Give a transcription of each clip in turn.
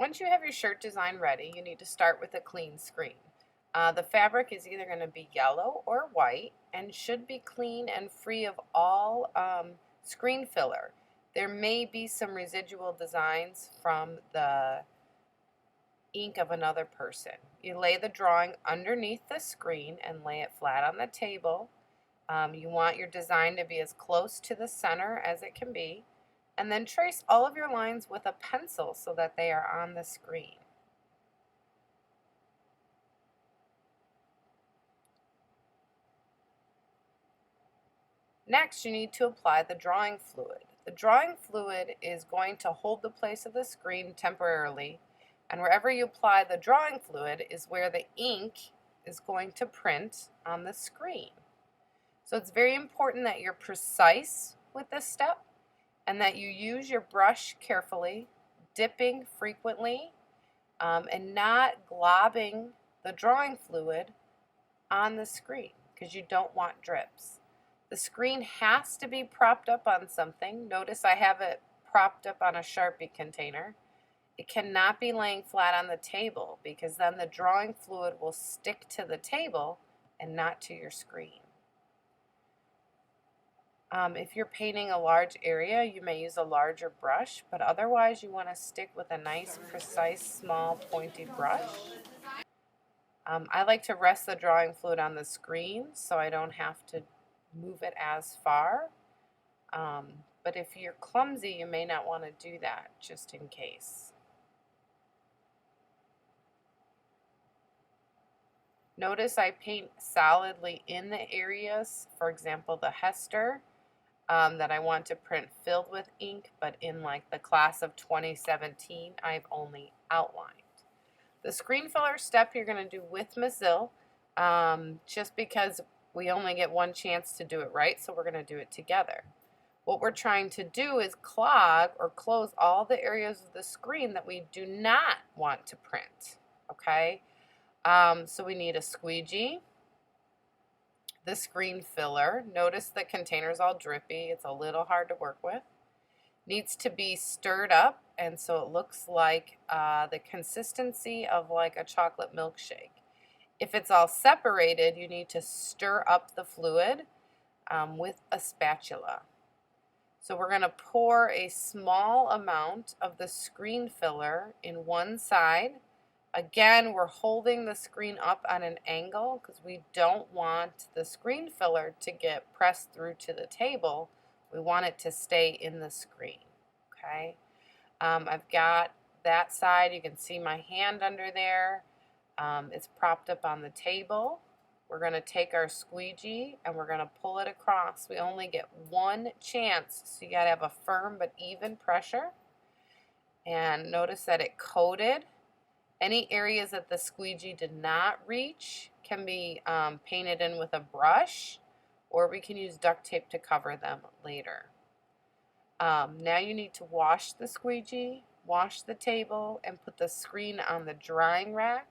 Once you have your shirt design ready, you need to start with a clean screen. The fabric is either going to be yellow or white and should be clean and free of all screen filler. There may be some residual designs from the ink of another person. You lay the drawing underneath the screen and lay it flat on the table. You want your design to be as close to the center as it can be, and then trace all of your lines with a pencil so that they are on the screen. Next, you need to apply the drawing fluid. The drawing fluid is going to hold the place of the screen temporarily, and wherever you apply the drawing fluid is where the ink is going to print on the screen. So it's very important that you're precise with this step and that you use your brush carefully, dipping frequently, and not globbing the drawing fluid on the screen because you don't want drips. The screen has to be propped up on something. Notice I have it propped up on a Sharpie container. It cannot be laying flat on the table because then the drawing fluid will stick to the table and not to your screen. If you're painting a large area, you may use a larger brush, but otherwise you want to stick with a nice, precise, small, pointy brush. I like to rest the drawing fluid on the screen so I don't have to move it as far. But if you're clumsy, you may not want to do that, just in case. Notice I paint solidly in the areas, for example, the Hester, that I want to print filled with ink, but in like the class of 2017, I've only outlined. The screen filler step you're going to do with Mozilla, just because we only get one chance to do it right, so we're going to do it together. What we're trying to do is clog or close all the areas of the screen that we do not want to print, okay? So we need a squeegee, the screen filler. Notice the container's all drippy. It's a little hard to work with. Needs to be stirred up, and so it looks like the consistency of like a chocolate milkshake. If it's all separated, you need to stir up the fluid with a spatula. So we're going to pour a small amount of the screen filler in one side. Again, we're holding the screen up on an angle because we don't want the screen filler to get pressed through to the table. We want it to stay in the screen, okay? I've got that side. You can see my hand under there. It's propped up on the table. We're going to take our squeegee and we're going to pull it across. We only get one chance, so you got to have a firm but even pressure. And notice that it coated. Any areas that the squeegee did not reach can be painted in with a brush, or we can use duct tape to cover them later. Now you need to wash the squeegee, wash the table, and put the screen on the drying rack.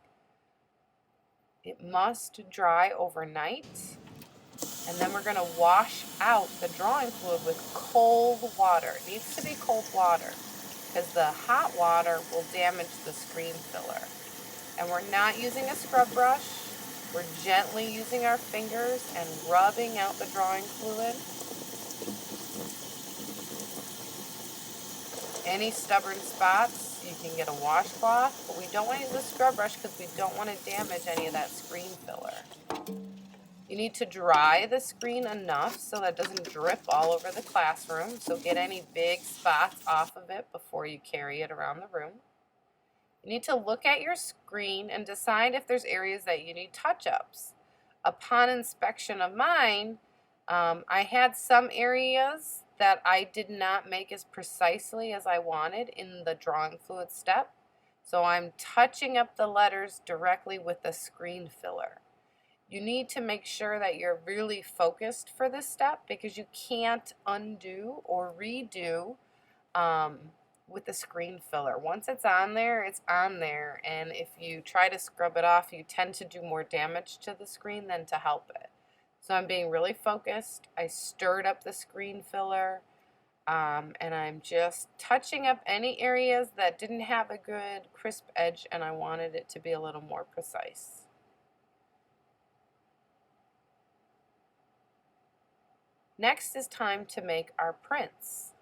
It must dry overnight, and then we're going to wash out the drawing fluid with cold water. It needs to be cold water because the hot water will damage the screen filler. And we're not using a scrub brush. We're gently using our fingers and rubbing out the drawing fluid. Any stubborn spots, you can get a washcloth, but we don't want to use a scrub brush because we don't want to damage any of that screen filler. You need to dry the screen enough so that it doesn't drip all over the classroom, so get any big spots off of it before you carry it around the room. You need to look at your screen and decide if there's areas that you need touch-ups. Upon inspection of mine, I had some areas that I did not make as precisely as I wanted in the drawing fluid step, so I'm touching up the letters directly with the screen filler. You need to make sure that you're really focused for this step because you can't undo or redo with the screen filler. Once it's on there, and if you try to scrub it off, you tend to do more damage to the screen than to help it. So I'm being really focused. I stirred up the screen filler. And I'm just touching up any areas that didn't have a good crisp edge and I wanted it to be a little more precise. Next is time to make our prints.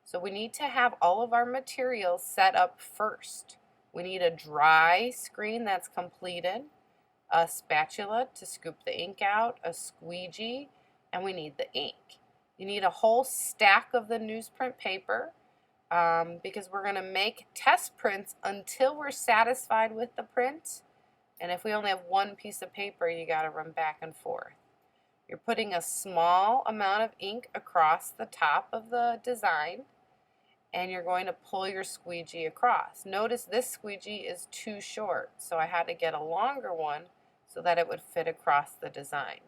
So we need to have all of our materials set up first. We need a dry screen that's completed, a spatula to scoop the ink out, a squeegee, and we need the ink. You need a whole stack of the newsprint paper because we're going to make test prints until we're satisfied with the print. And if we only have one piece of paper, you got to run back and forth. You're putting a small amount of ink across the top of the design, and you're going to pull your squeegee across. Notice this squeegee is too short, so I had to get a longer one so that it would fit across the design.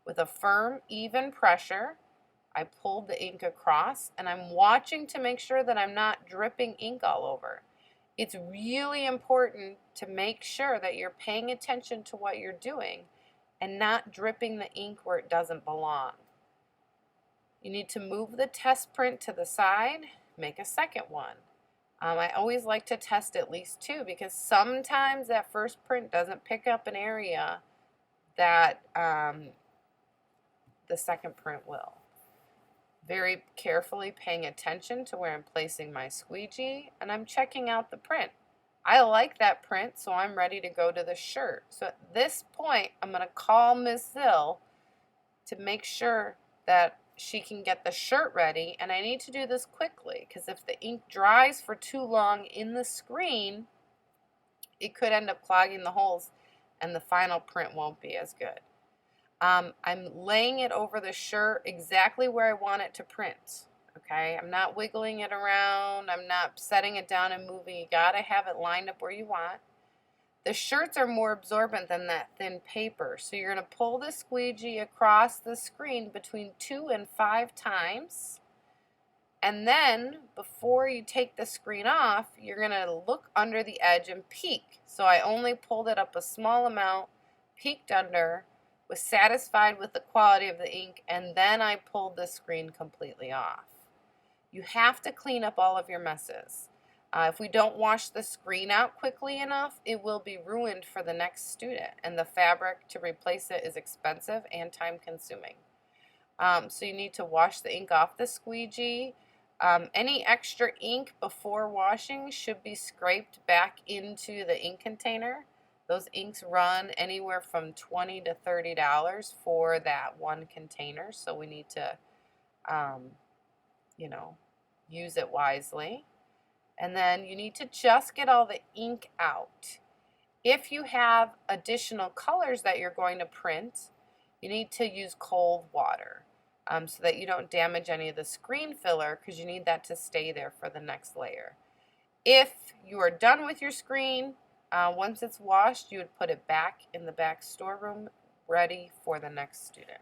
With a firm, even pressure, I pulled the ink across, and I'm watching to make sure that I'm not dripping ink all over. It's really important to make sure that you're paying attention to what you're doing and not dripping the ink where it doesn't belong. You need to move the test print to the side, make a second one. I always like to test at least two because sometimes that first print doesn't pick up an area that the second print will. Very carefully paying attention to where I'm placing my squeegee, and I'm checking out the print. I like that print, so I'm ready to go to the shirt. So at this point, I'm going to call Miss Zill to make sure that she can get the shirt ready, and I need to do this quickly because if the ink dries for too long in the screen, it could end up clogging the holes and the final print won't be as good. I'm laying it over the shirt exactly where I want it to print. Okay, I'm not wiggling it around, I'm not setting it down and moving. You gotta have it lined up where you want. The shirts are more absorbent than that thin paper, so you're gonna pull the squeegee across the screen between 2 and 5 times. And then, before you take the screen off, you're gonna look under the edge and peek. So I only pulled it up a small amount, peeked under, was satisfied with the quality of the ink, and then I pulled the screen completely off. You have to clean up all of your messes. If we don't wash the screen out quickly enough, it will be ruined for the next student, and the fabric to replace it is expensive and time-consuming. So you need to wash the ink off the squeegee. Any extra ink before washing should be scraped back into the ink container. Those inks run anywhere from $20 to $30 for that one container, so we need to use it wisely. And then you need to just get all the ink out. If you have additional colors that you're going to print, you need to use cold water so that you don't damage any of the screen filler because you need that to stay there for the next layer. If you are done with your screen, once it's washed, you would put it back in the back storeroom ready for the next student.